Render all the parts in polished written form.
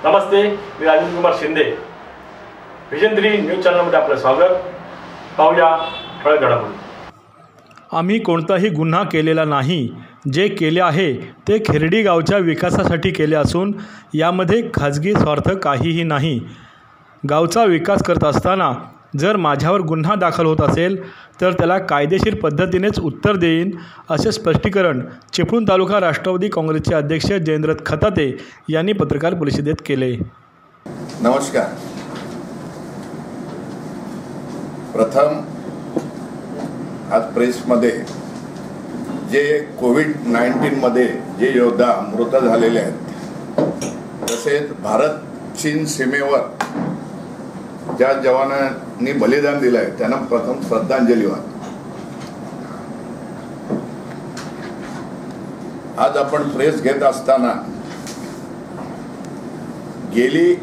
नमस्ते, मी Rajendra Kumar Shinde. Vision 3 news चॅनलमध्ये आपलं स्वागत. पाहूया ठळक घडामोडी. आम्ही कोणताही गुन्हा केलेला नाही. जे केले आहे ते खेरडी गावच्या विकासासाठी केले असून यामध्ये खाजगी स्वार्थ काहीही नाही. गावचा विकास करत असताना जर माझ्यावर गुन्हा दाखल होत असेल तर त्याला कायदेशीर पद्धतीनेच उत्तर देईन, असे स्पष्टीकरण चिपळूण तालुका राष्ट्रवादी काँग्रेसचे अध्यक्ष जयेंद्र खताते यांनी पत्रकार परिषदेत केले. नमस्कार. प्रथम आज प्रेसमध्ये जे कोविड-19 जे योद्धा मृत झालेले आहेत, तसेच भारत चीन सीमेवर ज्या जवानांनी बलिदान दिलं आहे त्यांना प्रथम श्रद्धांजली वाहतो. आज आपण प्रेस घेत असताना गेली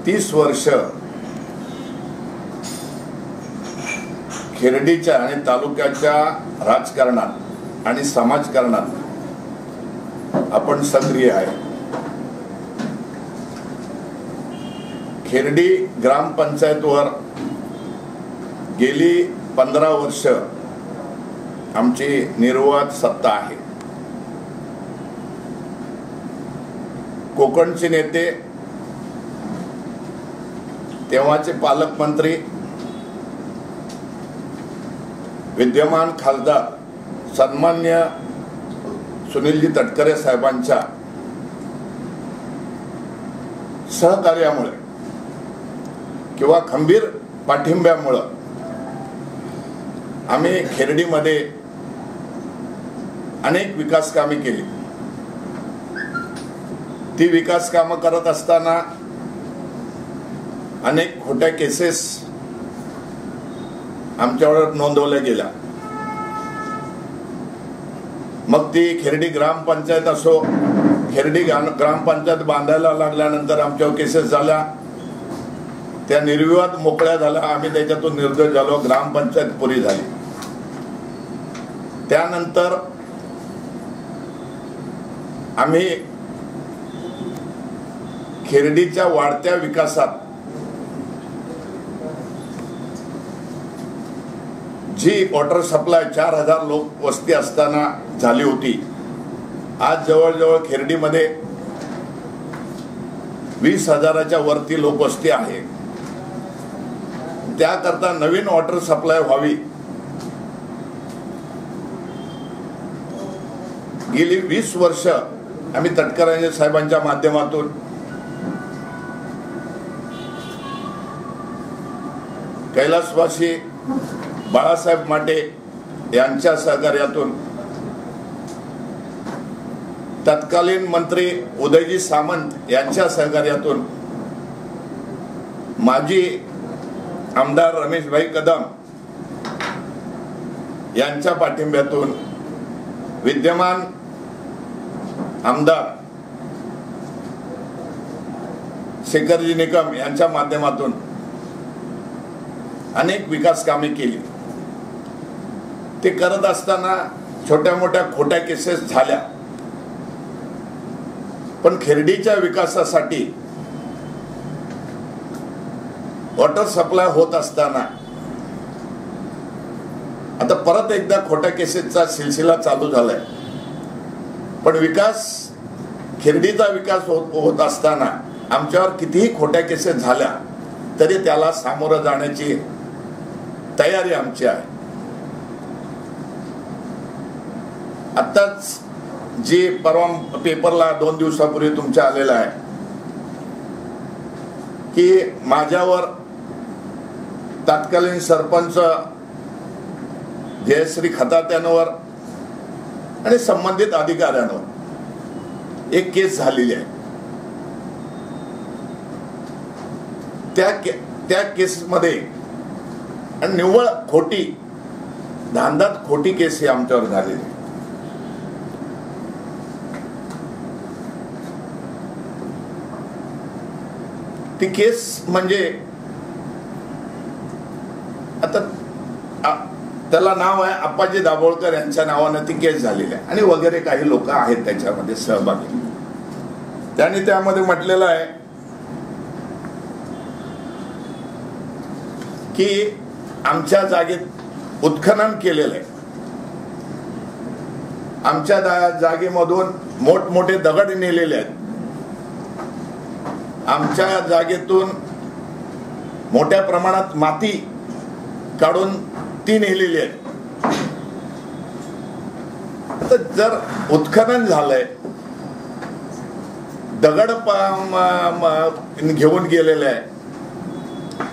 30 वर्ष खेरडीच्या आणि तालुक्याच्या राजकारणात आणि समाजकारणात आपण सक्रिय आहे. खेरडी ग्रामपंचायतवर गेली 15 वर्ष आमची निर्वाध सत्ता आहे. कोकणचे नेते, तेव्हाचे पालकमंत्री, विद्यमान खासदार सन्मान्य सुनीलजी तटकरे साहेबांच्या सहकार्यामुळे किंवा खंबीर पाठिंब्यामुळे आम्ही खेरडीमध्ये अनेक विकास कामे केली. ती विकास कामं करत असताना अनेक खोट्या केसेस आमच्यावर नोंदवल्या गेल्या. मग ती खेरडी ग्रामपंचायत असो, खेरडी ग्रामपंचायत बांधायला लागल्यानंतर आमच्यावर केसेस झाल्या, त्या निर्विवाद मोकळ्या झाल्या. आम्ही त्याच्यातून निर्दोष झालो, ग्रामपंचायत पुरी झाली. त्यानंतर आम्ही खेरडीच्या वाढत्या विकासात जी वॉटर सप्लाय 4000 लोक वस्ती असताना झाली होती, आज जवळजवळ खेरडीमध्ये 20,000च्या वरती लोकवस्ती आहे. त्याकरता नवीन वॉटर सप्लाय व्हावी, गेली 20 वर्ष आम्ही तटकरे साहेबांच्या माध्यमातून कैलासवासी बाळासाहेब माटे यांच्या सहकार्यातून, तत्कालीन मंत्री उदयजी सामंत यांच्या सहकार्यातून, माजी आमदार रमेशभाई कदम यांच्या पाठिंब्यातून, विद्यमान आमदार शेखरजी निकम यांच्या माध्यमातून अनेक विकास कामे केली. ते करत असताना छोट्या मोठ्या खोट्या केसेस झाल्या, पण खेरडीच्या विकासासाठी वॉटर सप्लाय होत असताना आता परत एकदा खोट्या केसेसचा सिलसिला चालू झालाय. पण विकास, खेरडीचा विकास होत असताना आमच्यावर कितीही खोट्या केसेस झाल्या तरी त्याला सामोरं जाण्याची तयारी आमची आहे. आताच जी परवा पेपरला 2 दिवसापूर्वी तुमच्या आलेला आहे की माझ्यावर तत्कालीन सरपंच जयश्री खतात्यांवर आणि संबंधित अधिकाऱ्यांवर एक केस झालेली आहे. त्या केसमध्ये निव्वळ खोटी, धांदात खोटी केस ही आमच्यावर झालेली. ती केस म्हणजे आता त्याला नाव आहे अप्पाजी दाभोळकर यांच्या नावाने ती केस झालेली आहे आणि वगैरे काही लोक आहेत त्याच्यामध्ये सहभागी. त्यांनी त्यामध्ये म्हटलेलं आहे की आमच्या जागेत उत्खनन केलेलं आहे, आमच्या जागेमधून मोठमोठे दगड नेलेले आहेत, आमच्या जागेतून मोठ्या प्रमाणात माती काढून ती नेलेली आहे. तर जर उत्खनन झालंय, दगड घेऊन गेलेलं आहे,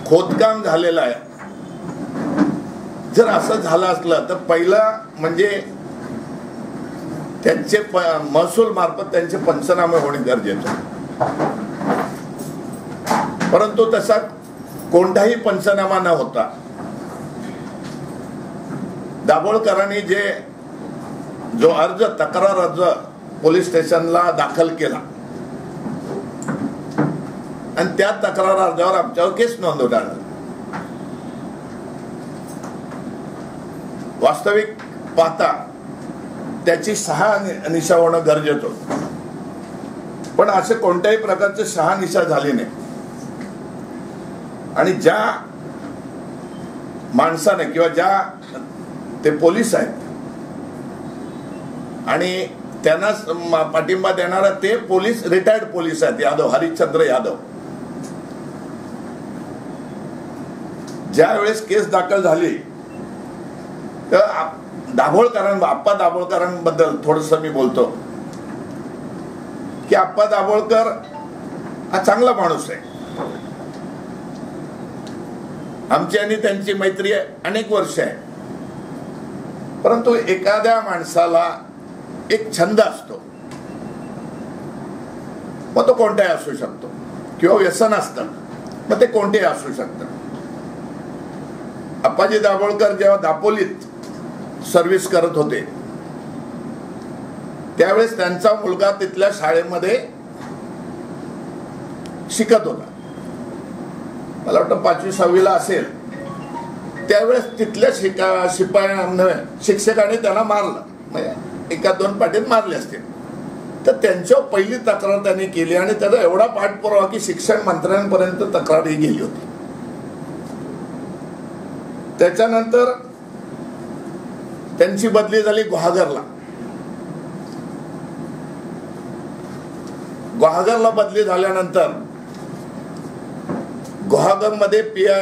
खोदकाम झालेलं आहे, जर असं झालं असलं तर पहिलं म्हणजे त्यांचे महसूल मार्फत त्यांचे पंचनामे होणे गरजेचं आहे. परंतु तसा कोणताही पंचनामा न होता दाभोळकरांनी जो तक्रार अर्ज पोलीस स्टेशनला दाखल केला आणि त्या तक्रार अर्जावर आमच्यावर केस नोंदवण्यात आली. वास्तविक पाहता त्याची शहानिशा होणं गरजेचं होतं, पण असे कोणत्याही प्रकारचे शहानिशा झाली नाही. आणि ज्या माणसाने किंवा ज्या ते पोलीस आहेत आणि त्यांना पाठिंबा देणारा ते पोलीस रिटायर्ड पोलीस आहेत, यादव, हरिश्चंद्र यादव. ज्या वेळेस केस दाखल झाली तर आप्पा दाभोळकरांबद्दल थोडस मी बोलतो की आप्पा दाभोळकर हा चांगला माणूस आहे. आमची आणि त्यांची मैत्री अनेक वर्ष आहे. परंतु एखाद्या माणसाला एक छंद असतो, मग तो कोणताही असू शकतो, किंवा व्यसन असतं, मग ते कोणतेही असू शकतं. अप्पाजी दाभोळकर जेव्हा दापोलीत सर्व्हिस करत होते त्यावेळेस त्यांचा मुलगा तिथल्या शाळेमध्ये शिकत होता. मला वाटतं 5वी-6वीला असेल. त्यावेळेस तिथल्या शिक्षकाने त्यांना मारलं, म्हणजे 1-2 पाठीत मारले असतील. तर त्यांच्यावर पहिली तक्रार त्यांनी केली आणि त्याचा एवढा पाठपुरावा की शिक्षण मंत्र्यांपर्यंत तक्रार ही गेली होती. त्याच्यानंतर त्यांची बदली झाली गुहागरला. गुहागरला बदली झाल्यानंतर गुहागरमध्ये PI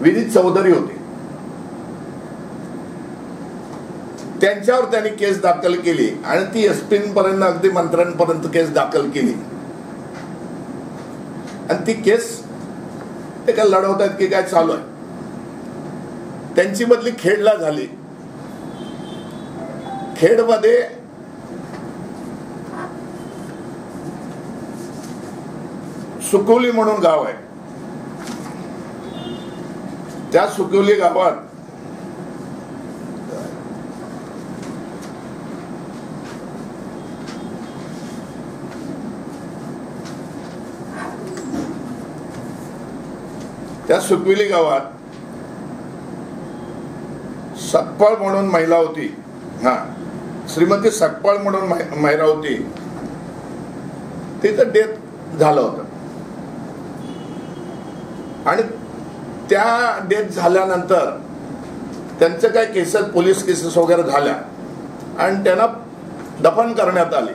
विनीत चौधरी होते. त्यांच्यावर त्यांनी केस दाखल केली आणि ती SP पर्यंत अगदी मंत्र्यांपर्यंत केस दाखल केली. आणि ती केस ते काय लढवत आहेत की काय चालू आहे. त्यांची बदली खेडला झाली. खेडमध्ये सुकवली म्हणून गाव आहे. त्या सुकवली गावात सकपाळ म्हणून महिला होती. श्रीमती सकपाळ म्हणून महिला होती. तिचं डेथ झालं होतं आणि त्या डेथ झाल्यानंतर त्यांचं काय केसेस, पोलीस केसेस वगैरे झाल्या आणि त्यांना दफन करण्यात आली.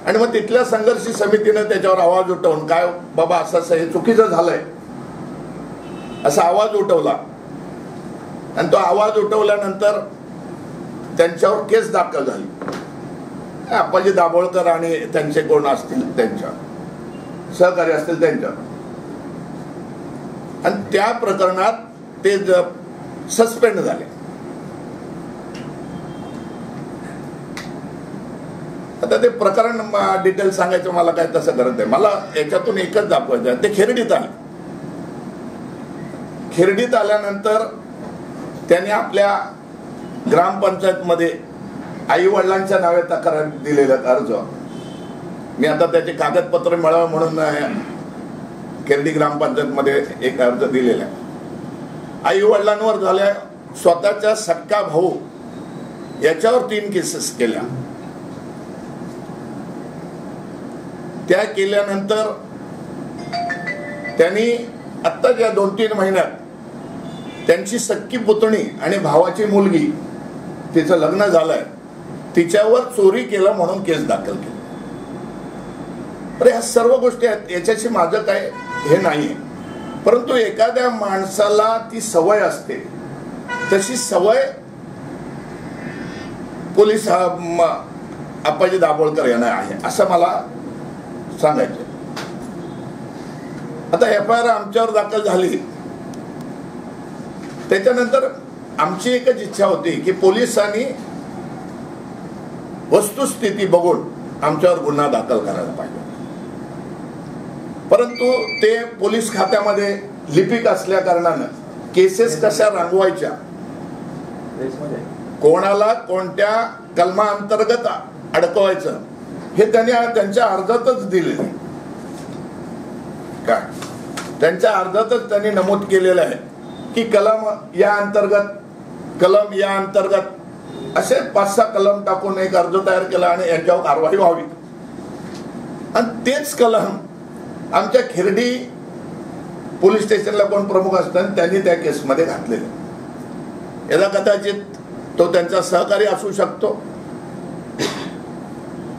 आणि मग तिथल्या संघर्ष समितीने त्याच्यावर आवाज उठवून काय बाबा असं हे चुकीचं झालंय असा आवाज उठवला. आणि तो आवाज उठवल्यानंतर त्यांच्यावर केस दाखल झाली. अप्पाजी दाभोळकर आणि त्यांचे कोण असतील, त्यांच्या सहकारी असतील त्यांच्या. आणि त्या प्रकरणात ते सस्पेंड झाले. आता ते प्रकरण डिटेल सांगायचं मला काय तसं करत आहे. मला याच्यातून एकच दाखवायचं आहे. ते खेरडीत आले. खेरडीत आल्यानंतर त्यांनी आपल्या ग्रामपंचायत मध्ये आई वडिलांच्या नावे तक्रार दिलेलं अर्ज. मी आता त्याचे कागदपत्र मिळावं म्हणून खेरडी ग्रामपंचायत मध्ये एक अर्ज दिलेला आहे. आई वडिलांवर झाल्या, स्वतःच्या सक्का भाऊ याच्यावर 3 केसेस केल्या. त्या केल्यानंतर त्यांनी आत्ताच्या 2-3 महिन्यात त्यांची सख्खी पुतणी आणि भावाची मुलगी, तिचं लग्न झालंय, तिच्यावर चोरी केलं म्हणून केस दाखल केली. अरे ह्या सर्व गोष्टी आहेत, याच्याशी माझं काय हे नाहीये. परंतु एखाद्या माणसाला ती सवय असते, तशी सवय पोलीस अप्पाजी दाभोळकर यांना आहे असं मला सांगायचं. आता FIR आमच्यावर दाखल झाली, त्याच्यानंतर आमची एकच इच्छा होती की पोलिसांनी वस्तुस्थिती बघून आमच्यावर गुन्हा दाखल करायला पाहिजे. परंतु ते पोलीस खात्यामध्ये लिपिक असल्या कारणानं केसेस कशा रांगवायच्या, कोणाला कोणत्या कलमा अंतर्गत अडकवायचं हे त्यांनी त्यांच्या अर्जातच दिलेलं आहे. काय त्यांच्या अर्जातच त्यांनी नमूद केलेलं आहे की कलम या अंतर्गत असे 5-6 कलम टाकून एक अर्ज तयार केला आणि याच्यावर कारवाई व्हावी. आणि तेच कलम आमच्या खिरडी पोलीस स्टेशनला कोण प्रमुख असतात त्यांनी त्या केसमध्ये घातलेले. याला कदाचित तो त्यांचा सहकारी असू शकतो.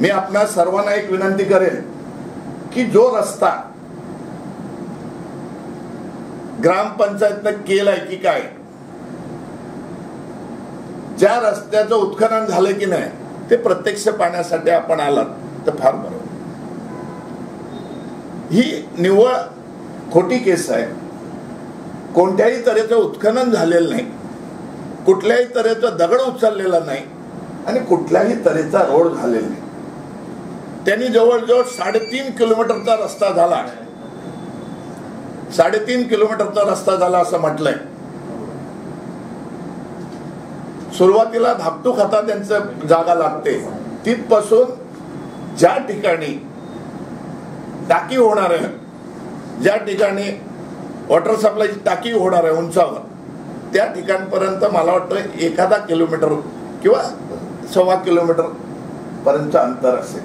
मी आपणा सर्वांना एक विनंती करेन की जो रस्ता ग्रामपंचायतनं केलाय की काय, ज्या रस्त्याचं उत्खनन झालं की नाही ते प्रत्यक्ष पाहण्यासाठी आपण आलात तर फार बरं. ही निव्वळ खोटी केस आहे. कोणत्याही तऱ्हेचं उत्खनन झालेलं नाही, कुठल्याही तऱ्हेचा दगड उचललेला नाही आणि कुठल्याही तऱ्हेचा रोड झालेला नाही. त्यांनी जवळजवळ 3.5 किलोमीटरचा रस्ता झाला, 3.5 किलोमीटरचा रस्ता झाला असं म्हटलंय. सुरुवातीला धाकटूक हाता त्यांचं जागा लागते, तिथपासून ज्या ठिकाणी टाकी होणार आहे, ज्या ठिकाणी वॉटर सप्लायची टाकी होणार आहे उंचावर, त्या ठिकाणपर्यंत मला वाटतं 1 किलोमीटर किंवा 1.25 किलोमीटर पर्यंत अंतर असेल.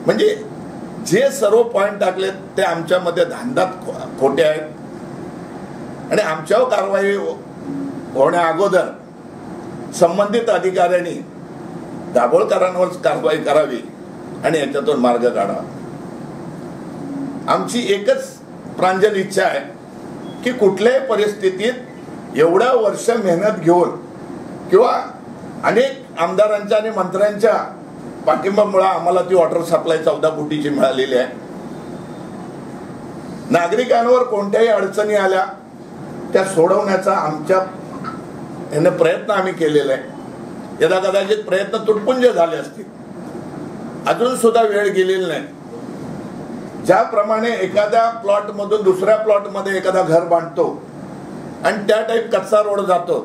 म्हणजे जे सर्व पॉइंट टाकले ते आमच्यामध्ये धांदात खोटे आहेत आणि आमच्यावर कारवाई होण्या अगोदर संबंधित अधिकाऱ्यांनी दाभोळकरांवर कारवाई करावी आणि याच्यातून मार्ग काढावा. आमची एकच प्रांजल इच्छा आहे की कुठल्याही परिस्थितीत एवढ्या वर्ष मेहनत घेऊन किंवा अनेक आमदारांच्या आणि मंत्र्यांच्या पाठिंब्यामुळे आम्हाला ती वॉटर सप्लाय 14 फुटीची मिळालेली आहे. नागरिकांवर कोणत्याही अडचणी आल्या त्या सोडवण्याचा आमच्या याने प्रयत्न आम्ही केलेला आहे. यदा कदाचित प्रयत्न तुटपुंज झाले असतील, अजून सुद्धा वेळ गेलेली नाही. ज्याप्रमाणे एखाद्या प्लॉट मधून दुसऱ्या प्लॉट मध्ये एखादा घर बांधतो आणि त्या टाईप कच्चा रोड जातो,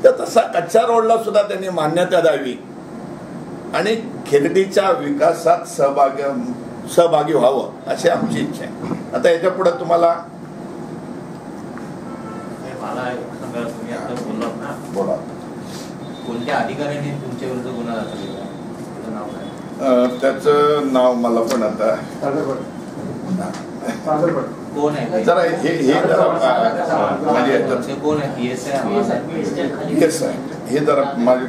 तर तसा कच्च्या रोडला सुद्धा त्यांनी मान्यता द्यावी आणि खिरडीच्या विकासात सहभागी व्हावं अशी आमची इच्छा आहे. आता याच्या पुढे तुम्हाला तुम्ही आता बोललात ना, बोला. कोणत्या अधिकाऱ्याने तुमच्या विरुद्ध गुन्हा दाखल केला, त्याचं नाव काय? त्याचं नाव मला पण आता कोण आहे? जरा हे कोण आहे? येस आहे, हे जरा माझे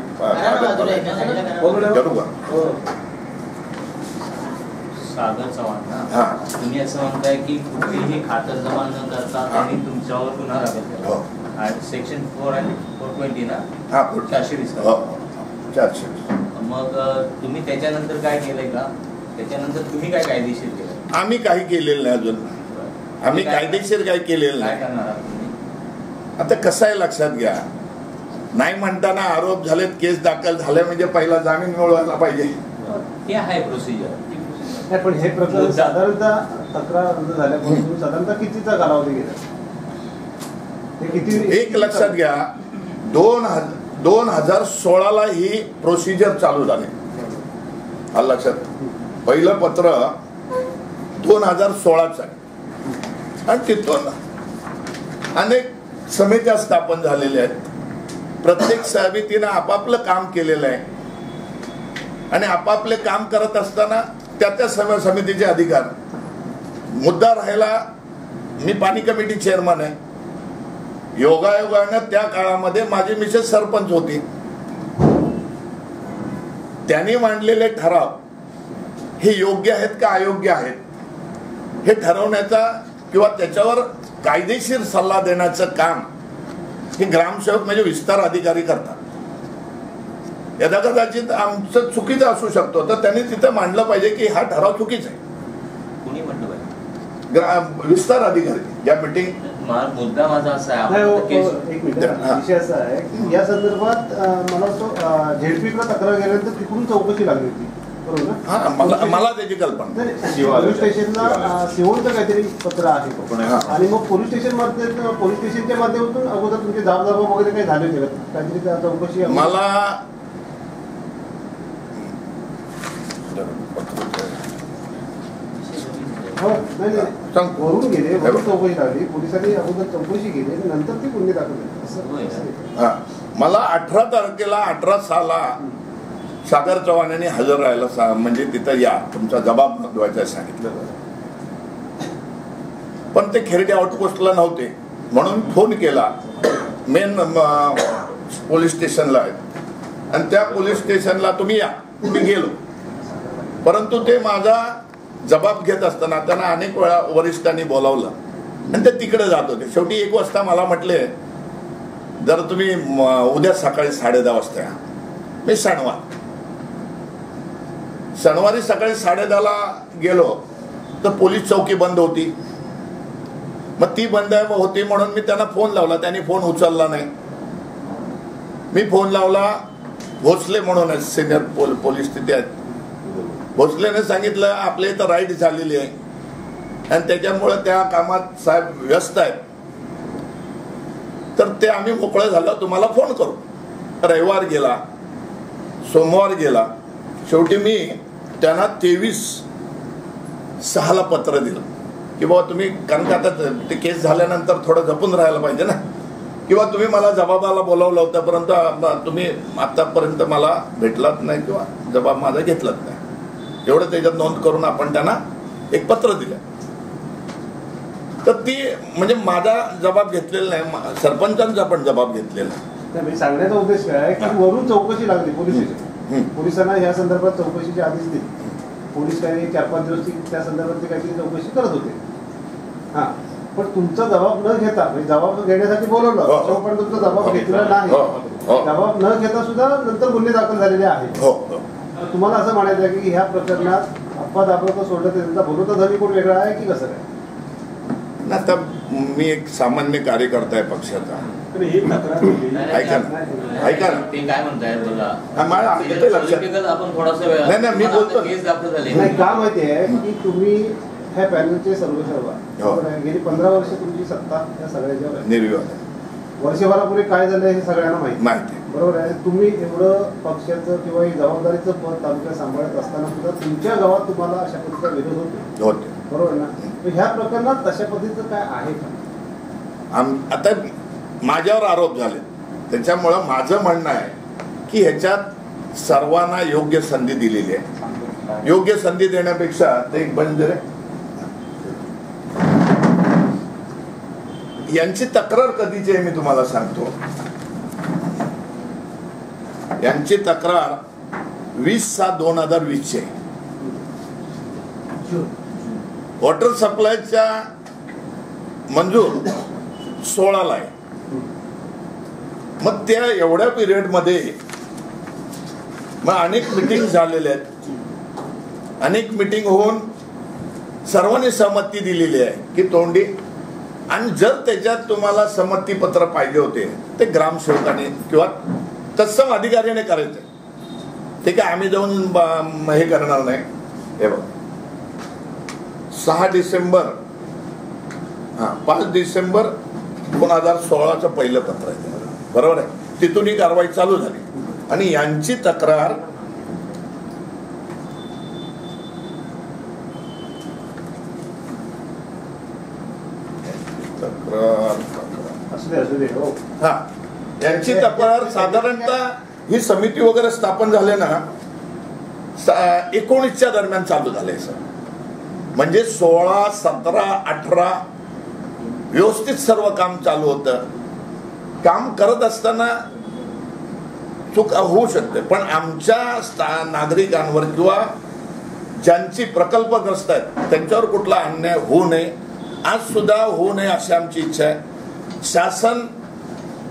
सागर चव्हाण ना. हा, तुम्ही असं म्हणताय की कुठलीही खातर जमा न करता त्यांनी तुमच्यावर गुन्हा दाखल केला. सेक्शन 4 आणि 420 ना, 420. 420. मग तुम्ही त्याच्यानंतर काय केलंय का? त्याच्यानंतर तुम्ही काय कायदेशीर केलं? आम्ही काही केलेलं नाही अजून. आम्ही कायदेशीर काही केलेलं काय नाही. करणार आहात तुम्ही? आता कसं आहे लक्षात घ्या, नाही म्हणताना आरोप झालेत, केस दाखल झाले म्हणजे पहिला जामीन मिळवायला पाहिजे. ते आहे प्रोसिजर. पण हे प्रकरण साधारणतः तक्रार झाल्यापासून साधारणतः कितीचा कालावधी गेला? एक लक्षात घ्या, 2016ला ही प्रोसिजर चालू झाली. हा लक्षात. पहिलं पत्र 2016चं आहे आणि तिथून अनेक समित्या स्थापन झालेल्या आहेत. प्रत्येक समितीनं आपापलं काम केलेलं आहे आणि आपापले काम करत असताना त्या समितीचे अधिकार, मुद्दा राहिला मी पाणी कमिटी चेअरमन आहे. योगायोगानं त्या काळामध्ये माझी मिसेस सरपंच होती. त्यांनी मांडलेले ठराव हे योग्य आहेत का अयोग्य आहेत हे ठरवण्याचा किंवा त्याच्यावर कायदेशीर सल्ला देण्याचं काम हे ग्रामसेवक म्हणजे विस्तार अधिकारी करतात. यदा कदाचित आमचं चुकीचं असू शकतो तर त्यांनी तिथं मांडलं पाहिजे की हा ठराव चुकीचा आहे. कुणी म्हटलं पाहिजे? विस्तार अधिकारी या मीटिंग. मुद्दा माझा असा आहे, एक मिनिट, विषय असा आहे की या संदर्भात मला वाटतं झेडपीकडे तक्रार गेल्यानंतर तिकडून चौकशी लागली होती, बरोबर ना? हा, मला त्याची कल्पना. पोलीस स्टेशनला सिव्हिलचं काहीतरी पत्र आहे आणि मग पोलीस स्टेशनच्या माध्यमातून अगोदर तुमचे जबाबदार वगैरे काही झाले होते काहीतरी चौकशी? मला वरून गेले, वरून चौकशी लागली, पोलिसांनी अगोदर चौकशी केली आणि नंतर ते गुन्हे दाखल. मला 18 तारखेला 18/6 सागर चव्हाण यांनी हजर राहायला म्हणजे तिथं या तुमचा जबाब नोंदवायचा सांगितलं. पण ते खेरडे आउटपोस्टला नव्हते म्हणून फोन केला. मेन पोलीस स्टेशनला आहेत आणि त्या पोलीस स्टेशनला तुम्ही या. मी गेलो, परंतु ते माझा जबाब घेत असताना त्यांना अनेक वेळा वरिष्ठांनी बोलावलं आणि ते तिकडे जात होते. शेवटी 1 वाजता मला म्हटले जर तुम्ही उद्या सकाळी 10:30 वाजता या. मी शनिवारी सकाळी 10:30ला गेलो तर पोलीस चौकी बंद होती. मग ती बंद होती म्हणून मी त्यांना फोन लावला, त्यांनी फोन उचलला नाही. मी फोन लावला, भोसले म्हणून सिनियर पोलीस तिथे आहेत. भोसलेने सांगितलं आपल्या इथं राईट झालेली आहे आणि त्याच्यामुळे त्या कामात साहेब व्यस्त आहेत, तर ते आम्ही मोकळं झालं तुम्हाला फोन करू. रविवार गेला, सोमवार गेला, शेवटी मी त्यांना 23/6 पत्र दिलं की बाबा तुम्ही, कारण का आता ते केस झाल्यानंतर थोडं जपून राहायला पाहिजे ना, किंवा तुम्ही मला जबाबाला बोलावलं होतं परंतु तुम्ही आतापर्यंत मला भेटलात नाही किंवा जबाब माझा घेतलाच नाही, एवढं त्याच्यात नोंद करून आपण त्यांना एक पत्र दिलं. तर ती म्हणजे माझा जबाब घेतलेला नाही, सरपंचांचा पण जबाब घेतलेला नाही. सांगण्याचा उद्देश काय आहे की वरून चौकशी लागली पोलीस स्टेशन. पोलिसांना या संदर्भात चौकशीचे आदेश दिले. पोलीस काही 4-5 दिवस त्या संदर्भात काहीतरी चौकशी करत होते. हा, पण तुमचा जबाब न घेता, म्हणजे जबाब घेण्यासाठी बोलवलं पण तुमचा जबाब घेतला नाही. जबाब न घेता सुद्धा नंतर गुन्हे दाखल झालेले आहेत. तुम्हाला असं म्हणायचं आहे की ह्या प्रकरणात अपवाद दाखवता सोडलं त्यांचा भूमिका धनी कोण वेगळा आहे की कसं काय? ना, तर मी एक सामान्य कार्यकर्ता आहे पक्षाचा. ऐका ना, ते काय म्हणताय बघा, आपण थोडासा नाही मी बोलतो. का माहितीये की तुम्ही ह्या पॅनलचे सर्व गेली 15 वर्ष तुमची सत्ता या सगळ्याच्या निर्विवाद. वर्षभरापूर्वी काय झालं हे सगळ्यांना माहिती, बरोबर आहे. तुम्ही एवढं पक्षाचं किंवा जबाबदारीचं पद तालुक्यात सांभाळत असताना सुद्धा तुमच्या गावात तुम्हाला अशा पद्धतीचा विरोध होतो, बरोबर ना? ह्या प्रकरणात तशा पद्धतीचं काय आहे का? आता माझ्यावर आरोप झाले, त्याच्यामुळं माझं म्हणणं आहे की ह्याच्यात सर्वांना योग्य संधी दिलेली आहे. योग्य संधी देण्यापेक्षा ते एक बंजरे यांची तक्रार कधीची आहे मी तुम्हाला सांगतो. यांची तक्रार 20/6/2020 आहे. वॉटर सप्लायच्या मंजूर 16ला आहे. मग त्या एवढ्या पिरियडमध्ये मग अनेक मिटिंग झालेल्या आहेत. अनेक मिटिंग होऊन सर्वांनी सहमती दिलेली आहे की तोंडी, आणि जर त्याच्यात तुम्हाला संमतीपत्र पाहिजे होते ते ग्रामसेवकाने किंवा तत्सम अधिकाऱ्याने करायचे. ते काय आम्ही जाऊन हे करणार नाही. हे बघ, 6 डिसेंबर 5 डिसेंबर 2016चं पहिलं पत्र आहे, बरोबर आहे. तिथून ही कारवाई चालू झाली आणि यांची तक्रार यांची तक्रार साधारणतः ही समिती वगैरे स्थापन झाले ना 19च्या दरम्यान चालू झाले सर. म्हणजे 16, 17, 18 व्यवस्थित सर्व काम चालू होतं. काम करत असताना चूक होऊ शकते, पण आमच्या नागरिकांवर किंवा ज्यांची प्रकल्पग्रस्त आहेत त्यांच्यावर कुठला अन्याय होऊ नये, आज सुद्धा होऊ नये अशी आमची इच्छा आहे. शासन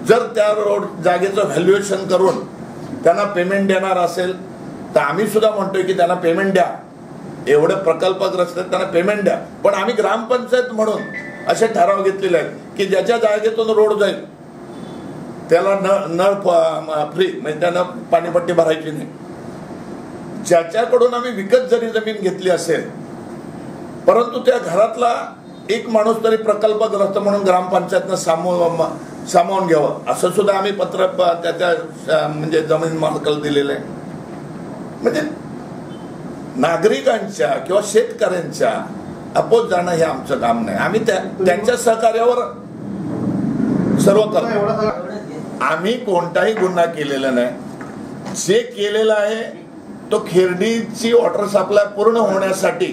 जर त्या रोड जागेचं व्हॅल्युएशन करून त्यांना पेमेंट देणार असेल तर आम्ही सुद्धा म्हणतोय की त्यांना पेमेंट द्या. एवढे प्रकल्पग्रस्त आहेत त्यांना पेमेंट द्या. पण आम्ही ग्रामपंचायत म्हणून असे ठराव घेतलेले आहेत की ज्याच्या जागेतून रोड जाईल त्याला नळ फ्री, म्हणजे त्यांना पाणीपट्टी भरायची नाही. ज्याच्याकडून आम्ही विकत जरी जमीन घेतली असेल परंतु त्या घरातला एक माणूस तरी प्रकल्पग्रस्त म्हणून ग्रामपंचायतनं सामावून घ्यावं असं सुद्धा आम्ही पत्र त्या म्हणजे जमीन मालकाला दिलेलं आहे. म्हणजे नागरिकांच्या किंवा शेतकऱ्यांच्या अपोज जाणं हे आमचं काम नाही. आम्ही त्यांच्या सहकार्यावर सर्व करतो. आम्ही कोणताही गुन्हा केलेला नाही. जे केलेलं आहे तो खेर्डीची वॉटर सप्लाय पूर्ण होण्यासाठी,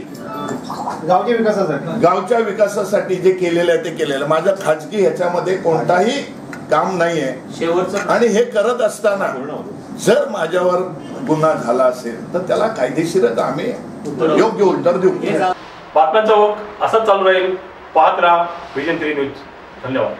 गावच्या विकासासाठी जे केलेलं आहे ते केलेलं. माझं खाजगी ह्याच्यामध्ये कोणताही काम नाहीये. शेवटचं आणि हे करत असताना जर माझ्यावर गुन्हा झाला असेल तर त्याला कायदेशीरच आम्ही योग्य उत्तर देऊ. बातम्यांचा ओघ असंच चालू राहील. पाहत राहा विजन 3 न्यूज. धन्यवाद.